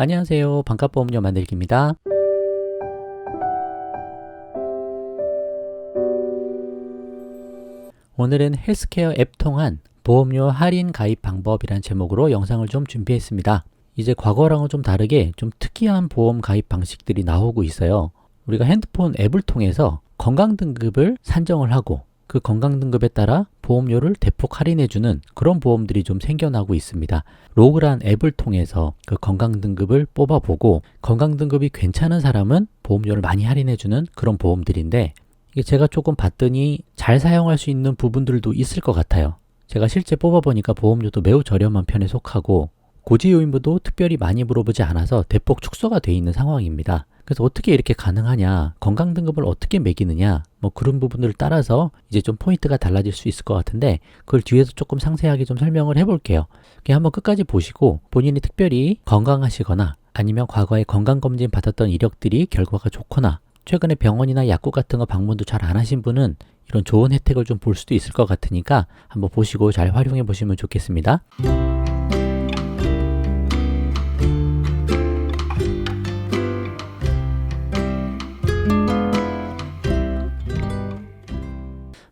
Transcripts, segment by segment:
안녕하세요. 반값보험료 만들기입니다. 오늘은 헬스케어 앱 통한 보험료 할인 가입 방법이란 제목으로 영상을 좀 준비했습니다. 이제 과거랑은 좀 다르게 좀 특이한 보험 가입 방식들이 나오고 있어요. 우리가 핸드폰 앱을 통해서 건강등급을 산정을 하고 그 건강등급에 따라 보험료를 대폭 할인해주는 그런 보험들이 좀 생겨나고 있습니다. 로그란 앱을 통해서 그 건강등급을 뽑아보고 건강등급이 괜찮은 사람은 보험료를 많이 할인해주는 그런 보험들인데, 이게 제가 조금 봤더니 잘 사용할 수 있는 부분들도 있을 것 같아요. 제가 실제 뽑아보니까 보험료도 매우 저렴한 편에 속하고 고지요인부도 특별히 많이 물어보지 않아서 대폭 축소가 되어 있는 상황입니다. 그래서 어떻게 이렇게 가능하냐, 건강등급을 어떻게 매기느냐, 뭐 그런 부분들을 따라서 이제 좀 포인트가 달라질 수 있을 것 같은데, 그걸 뒤에서 조금 상세하게 좀 설명을 해볼게요. 그냥 한번 끝까지 보시고 본인이 특별히 건강하시거나 아니면 과거에 건강검진 받았던 이력들이 결과가 좋거나 최근에 병원이나 약국 같은 거 방문도 잘 안 하신 분은 이런 좋은 혜택을 좀 볼 수도 있을 것 같으니까 한번 보시고 잘 활용해 보시면 좋겠습니다.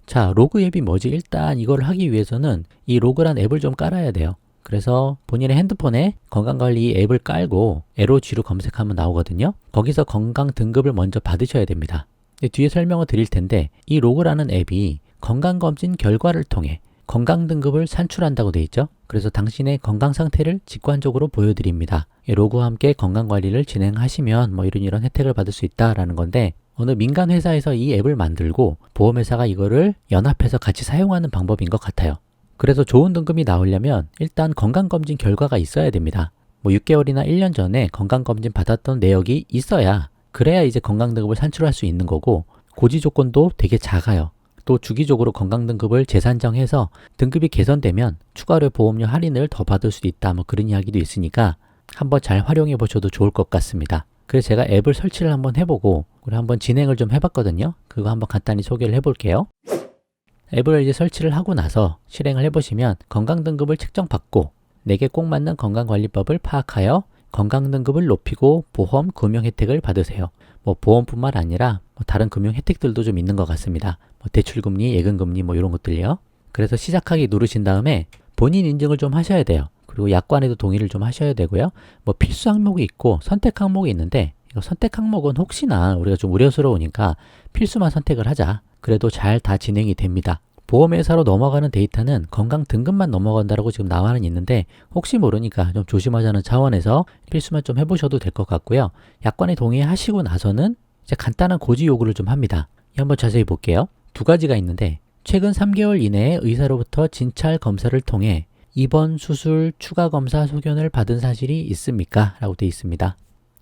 자, 로그 앱이 뭐지? 일단 이걸 하기 위해서는 이 로그란 앱을 좀 깔아야 돼요. 그래서 본인의 핸드폰에 건강관리 앱을 깔고 LOG로 검색하면 나오거든요. 거기서 건강 등급을 먼저 받으셔야 됩니다. 뒤에 설명을 드릴 텐데, 이 로그라는 앱이 건강검진 결과를 통해 건강 등급을 산출한다고 되어 있죠. 그래서 당신의 건강 상태를 직관적으로 보여드립니다. 로그와 함께 건강관리를 진행하시면 뭐 이런 혜택을 받을 수 있다라는 건데, 어느 민간 회사에서 이 앱을 만들고 보험회사가 이거를 연합해서 같이 사용하는 방법인 것 같아요. 그래서 좋은 등급이 나오려면 일단 건강검진 결과가 있어야 됩니다. 뭐 6개월이나 1년 전에 건강검진 받았던 내역이 있어야, 그래야 이제 건강등급을 산출할 수 있는 거고, 고지 조건도 되게 작아요. 또 주기적으로 건강등급을 재산정해서 등급이 개선되면 추가로 보험료 할인을 더 받을 수도 있다, 뭐 그런 이야기도 있으니까 한번 잘 활용해 보셔도 좋을 것 같습니다. 그래서 제가 앱을 설치를 한번 해보고 우리 한번 진행을 좀 해봤거든요. 그거 한번 간단히 소개를 해볼게요. 앱을 이제 설치를 하고 나서 실행을 해보시면 건강등급을 측정받고 내게 꼭 맞는 건강관리법을 파악하여 건강등급을 높이고 보험 금융 혜택을 받으세요. 뭐 보험뿐만 아니라 뭐 다른 금융 혜택들도 좀 있는 것 같습니다. 뭐 대출금리, 예금금리 뭐 이런 것들요. 그래서 시작하기 누르신 다음에 본인 인증을 좀 하셔야 돼요. 그리고 약관에도 동의를 좀 하셔야 되고요. 뭐 필수 항목이 있고 선택 항목이 있는데, 이거 선택 항목은 혹시나 우리가 좀 우려스러우니까 필수만 선택을 하자. 그래도 잘 다 진행이 됩니다. 보험회사로 넘어가는 데이터는 건강 등급만 넘어간다라고 지금 나와는 있는데, 혹시 모르니까 좀 조심하자는 차원에서 필수만 좀 해보셔도 될 것 같고요. 약관에 동의하시고 나서는 이제 간단한 고지 요구를 좀 합니다. 한번 자세히 볼게요. 두 가지가 있는데, 최근 3개월 이내에 의사로부터 진찰 검사를 통해 입원, 수술, 추가 검사 소견을 받은 사실이 있습니까? 라고 되어 있습니다.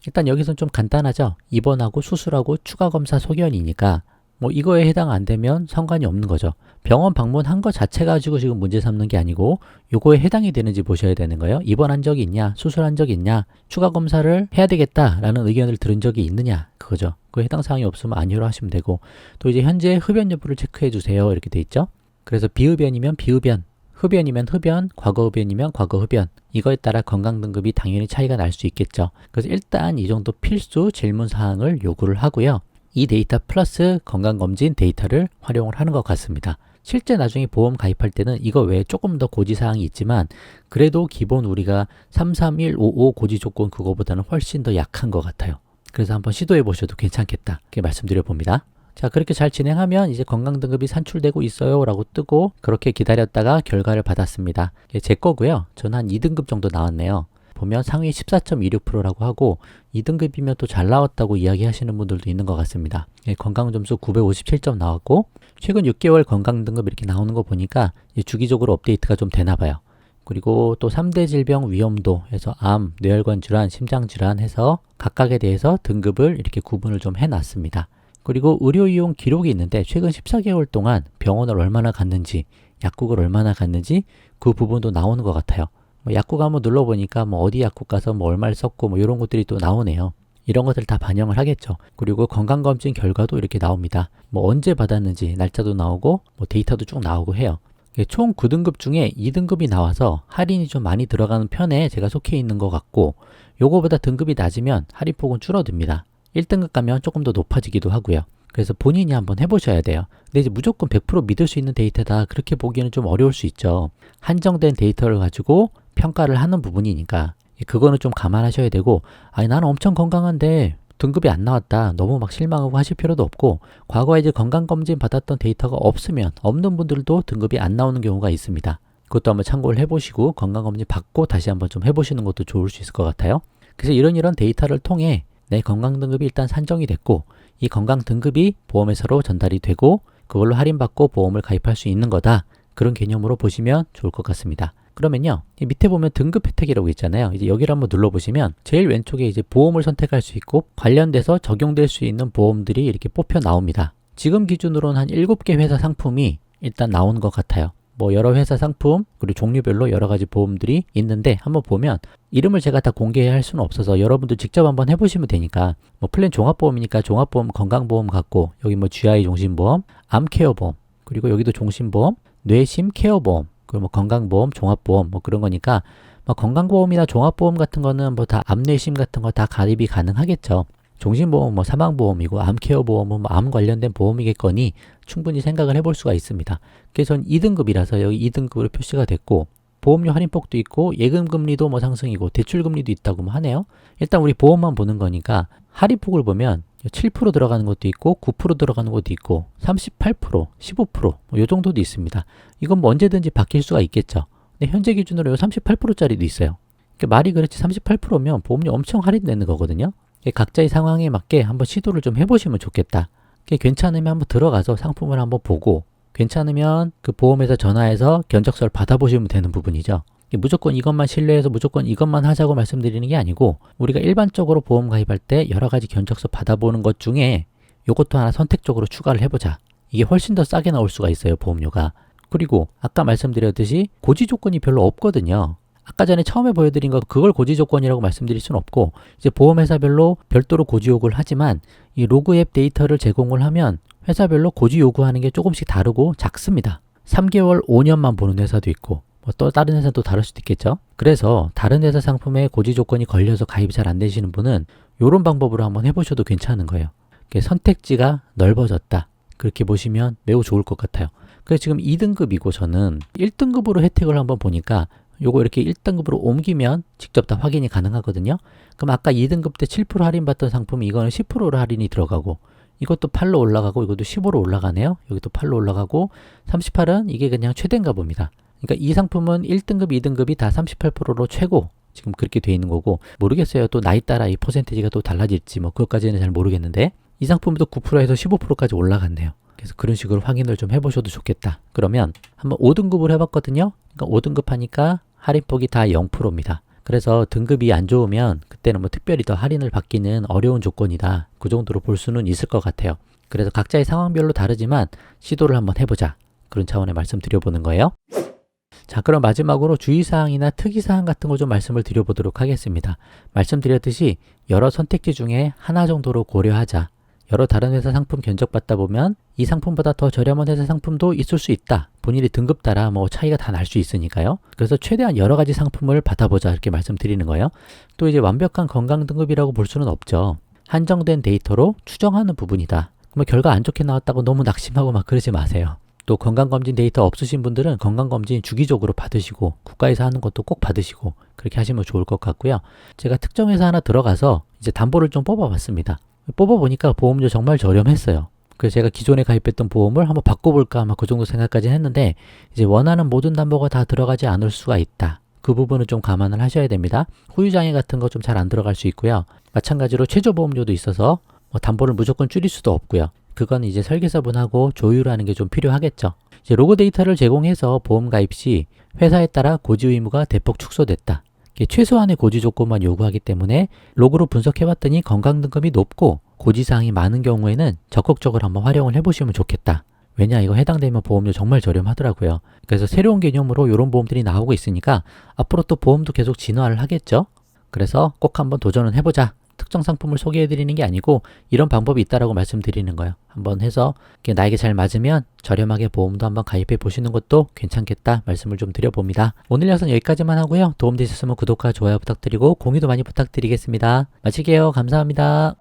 일단 여기서는 좀 간단하죠. 입원하고 수술하고 추가 검사 소견이니까 뭐 이거에 해당 안 되면 상관이 없는 거죠. 병원 방문한 거 자체 가지고 지금 문제 삼는 게 아니고 요거에 해당이 되는지 보셔야 되는 거예요. 입원한 적이 있냐, 수술한 적이 있냐, 추가 검사를 해야 되겠다라는 의견을 들은 적이 있느냐, 그거죠. 그 해당 사항이 없으면 아니로 하시면 되고, 또 이제 현재 흡연 여부를 체크해 주세요, 이렇게 돼 있죠. 그래서 비흡연이면 비흡연, 흡연이면 흡연, 과거 흡연이면 과거 흡연, 이거에 따라 건강 등급이 당연히 차이가 날 수 있겠죠. 그래서 일단 이 정도 필수 질문 사항을 요구를 하고요. 이 데이터 플러스 건강검진 데이터를 활용을 하는 것 같습니다. 실제 나중에 보험 가입할 때는 이거 외에 조금 더 고지사항이 있지만, 그래도 기본 우리가 33155 고지 조건 그거보다는 훨씬 더 약한 것 같아요. 그래서 한번 시도해 보셔도 괜찮겠다, 이렇게 말씀드려 봅니다. 자, 그렇게 잘 진행하면 이제 건강등급이 산출되고 있어요 라고 뜨고, 그렇게 기다렸다가 결과를 받았습니다. 이게 제 거고요. 저는 한 2등급 정도 나왔네요. 보면 상위 14.26%라고 하고 2등급이면 또 잘 나왔다고 이야기하시는 분들도 있는 것 같습니다. 건강점수 957점 나왔고, 최근 6개월 건강등급 이렇게 나오는 거 보니까 주기적으로 업데이트가 좀 되나 봐요. 그리고 또 3대 질병 위험도에서 암, 뇌혈관 질환, 심장 질환 해서 각각에 대해서 등급을 이렇게 구분을 좀 해놨습니다. 그리고 의료 이용 기록이 있는데, 최근 14개월 동안 병원을 얼마나 갔는지, 약국을 얼마나 갔는지 그 부분도 나오는 것 같아요. 뭐 약국 한번 눌러보니까 뭐 어디 약국 가서 뭐 얼마를 썼고 뭐 이런 것들이 또 나오네요. 이런 것들 다 반영을 하겠죠. 그리고 건강검진 결과도 이렇게 나옵니다. 뭐 언제 받았는지 날짜도 나오고 뭐 데이터도 쭉 나오고 해요. 총 9등급 중에 2등급이 나와서 할인이 좀 많이 들어가는 편에 제가 속해 있는 것 같고, 요거보다 등급이 낮으면 할인폭은 줄어듭니다. 1등급 가면 조금 더 높아지기도 하고요. 그래서 본인이 한번 해보셔야 돼요. 근데 이제 무조건 100% 믿을 수 있는 데이터다, 그렇게 보기에는 좀 어려울 수 있죠. 한정된 데이터를 가지고 평가를 하는 부분이니까 그거는 좀 감안하셔야 되고, 아니 나는 엄청 건강한데 등급이 안 나왔다, 너무 막 실망하고 하실 필요도 없고, 과거에 이제 건강검진 받았던 데이터가 없으면 없는 분들도 등급이 안 나오는 경우가 있습니다. 그것도 한번 참고를 해보시고 건강검진 받고 다시 한번 좀 해보시는 것도 좋을 수 있을 것 같아요. 그래서 이런 데이터를 통해 내 건강 등급이 일단 산정이 됐고, 이 건강 등급이 보험회사로 전달이 되고 그걸로 할인받고 보험을 가입할 수 있는 거다, 그런 개념으로 보시면 좋을 것 같습니다. 그러면요, 이 밑에 보면 등급 혜택이라고 있잖아요. 이제 여기를 한번 눌러보시면 제일 왼쪽에 이제 보험을 선택할 수 있고 관련돼서 적용될 수 있는 보험들이 이렇게 뽑혀 나옵니다. 지금 기준으로는 한 7개 회사 상품이 일단 나오는 것 같아요. 뭐 여러 회사 상품 그리고 종류별로 여러 가지 보험들이 있는데, 한번 보면 이름을 제가 다 공개할 수는 없어서 여러분들 직접 한번 해보시면 되니까, 뭐 플랜 종합보험이니까 종합보험 건강보험 같고, 여기 뭐 GI 종신보험, 암케어보험, 그리고 여기도 종신보험, 뇌심 케어보험, 그리고 뭐 건강보험, 종합보험 뭐 그런 거니까, 뭐 건강보험이나 종합보험 같은 거는 뭐 다 암뇌심 같은 거 다 가입이 가능하겠죠. 종신보험은 뭐 사망보험이고 암케어보험은 뭐 암 관련된 보험이겠거니 충분히 생각을 해볼 수가 있습니다. 그래서 2등급이라서 여기 2등급으로 표시가 됐고, 보험료 할인폭도 있고 예금금리도 뭐 상승이고 대출금리도 있다고 뭐 하네요. 일단 우리 보험만 보는 거니까 할인폭을 보면 7% 들어가는 것도 있고 9% 들어가는 것도 있고 38%, 15%뭐 요 정도도 있습니다. 이건 뭐 언제든지 바뀔 수가 있겠죠. 근데 현재 기준으로 요 38%짜리도 있어요. 그러니까 말이 그렇지 38%면 보험료 엄청 할인되는 거거든요. 각자의 상황에 맞게 한번 시도를 좀 해보시면 좋겠다. 괜찮으면 한번 들어가서 상품을 한번 보고, 괜찮으면 그 보험회사 전화해서 견적서를 받아보시면 되는 부분이죠. 무조건 이것만 신뢰해서 무조건 이것만 하자고 말씀드리는 게 아니고, 우리가 일반적으로 보험 가입할 때 여러 가지 견적서 받아보는 것 중에 이것도 하나 선택적으로 추가를 해보자. 이게 훨씬 더 싸게 나올 수가 있어요, 보험료가. 그리고 아까 말씀드렸듯이 고지 조건이 별로 없거든요. 아까 전에 처음에 보여드린 거 그걸 고지 조건이라고 말씀드릴 수는 없고, 이제 보험회사별로 별도로 고지 요구를 하지만 이 로그 앱 데이터를 제공을 하면 회사별로 고지 요구하는 게 조금씩 다르고 작습니다. 3개월, 5년만 보는 회사도 있고, 뭐 또 다른 회사는 또 다를 수도 있겠죠. 그래서 다른 회사 상품에 고지 조건이 걸려서 가입이 잘 안 되시는 분은 이런 방법으로 한번 해보셔도 괜찮은 거예요. 선택지가 넓어졌다, 그렇게 보시면 매우 좋을 것 같아요. 그래서 지금 2등급이고 저는 1등급으로 혜택을 한번 보니까 요거 이렇게 1등급으로 옮기면 직접 다 확인이 가능하거든요. 그럼 아까 2등급 때 7% 할인받던 상품이 이거는 10%로 할인이 들어가고, 이것도 8로 올라가고, 이것도 15로 올라가네요. 여기도 8로 올라가고, 38은 이게 그냥 최대인가 봅니다. 그러니까 이 상품은 1등급, 2등급이 다 38%로 최고, 지금 그렇게 돼 있는 거고, 모르겠어요. 또 나이 따라 이 퍼센티지가 또 달라질지 뭐 그것까지는 잘 모르겠는데, 이 상품도 9%에서 15%까지 올라갔네요. 그래서 그런 식으로 확인을 좀 해보셔도 좋겠다. 그러면 한번 5등급을 해봤거든요. 그러니까 5등급 하니까 할인폭이 다 0%입니다. 그래서 등급이 안 좋으면 그때는 뭐 특별히 더 할인을 받기는 어려운 조건이다, 그 정도로 볼 수는 있을 것 같아요. 그래서 각자의 상황별로 다르지만 시도를 한번 해보자, 그런 차원의 말씀 드려보는 거예요. 자, 그럼 마지막으로 주의사항이나 특이사항 같은 거 좀 말씀을 드려보도록 하겠습니다. 말씀드렸듯이 여러 선택지 중에 하나 정도로 고려하자. 여러 다른 회사 상품 견적받다 보면 이 상품보다 더 저렴한 회사 상품도 있을 수 있다. 본인이 등급 따라 뭐 차이가 다 날 수 있으니까요. 그래서 최대한 여러 가지 상품을 받아보자, 이렇게 말씀드리는 거예요. 또 이제 완벽한 건강 등급이라고 볼 수는 없죠. 한정된 데이터로 추정하는 부분이다. 그러면 결과 안 좋게 나왔다고 너무 낙심하고 막 그러지 마세요. 또 건강검진 데이터 없으신 분들은 건강검진 주기적으로 받으시고, 국가에서 하는 것도 꼭 받으시고, 그렇게 하시면 좋을 것 같고요. 제가 특정 회사 하나 들어가서 이제 담보를 좀 뽑아봤습니다. 뽑아보니까 보험료 정말 저렴했어요. 그래서 제가 기존에 가입했던 보험을 한번 바꿔볼까 아마 그 정도 생각까지 했는데, 이제 원하는 모든 담보가 다 들어가지 않을 수가 있다. 그 부분은 좀 감안을 하셔야 됩니다. 후유장애 같은 거 좀 잘 안 들어갈 수 있고요. 마찬가지로 최저보험료도 있어서 뭐 담보를 무조건 줄일 수도 없고요. 그건 이제 설계사분하고 조율하는 게 좀 필요하겠죠. 이제 로그 데이터를 제공해서 보험 가입 시 회사에 따라 고지 의무가 대폭 축소됐다. 최소한의 고지 조건만 요구하기 때문에 로그로 분석해봤더니 건강 등급이 높고 고지사항이 많은 경우에는 적극적으로 한번 활용을 해보시면 좋겠다. 왜냐, 이거 해당되면 보험료 정말 저렴하더라고요. 그래서 새로운 개념으로 이런 보험들이 나오고 있으니까 앞으로 또 보험도 계속 진화를 하겠죠. 그래서 꼭 한번 도전은 해보자. 특정 상품을 소개해 드리는 게 아니고 이런 방법이 있다라고 말씀드리는 거예요. 한번 해서 나에게 잘 맞으면 저렴하게 보험도 한번 가입해 보시는 것도 괜찮겠다 말씀을 좀 드려봅니다. 오늘 영상 여기까지만 하고요. 도움되셨으면 구독과 좋아요 부탁드리고 공유도 많이 부탁드리겠습니다. 마칠게요. 감사합니다.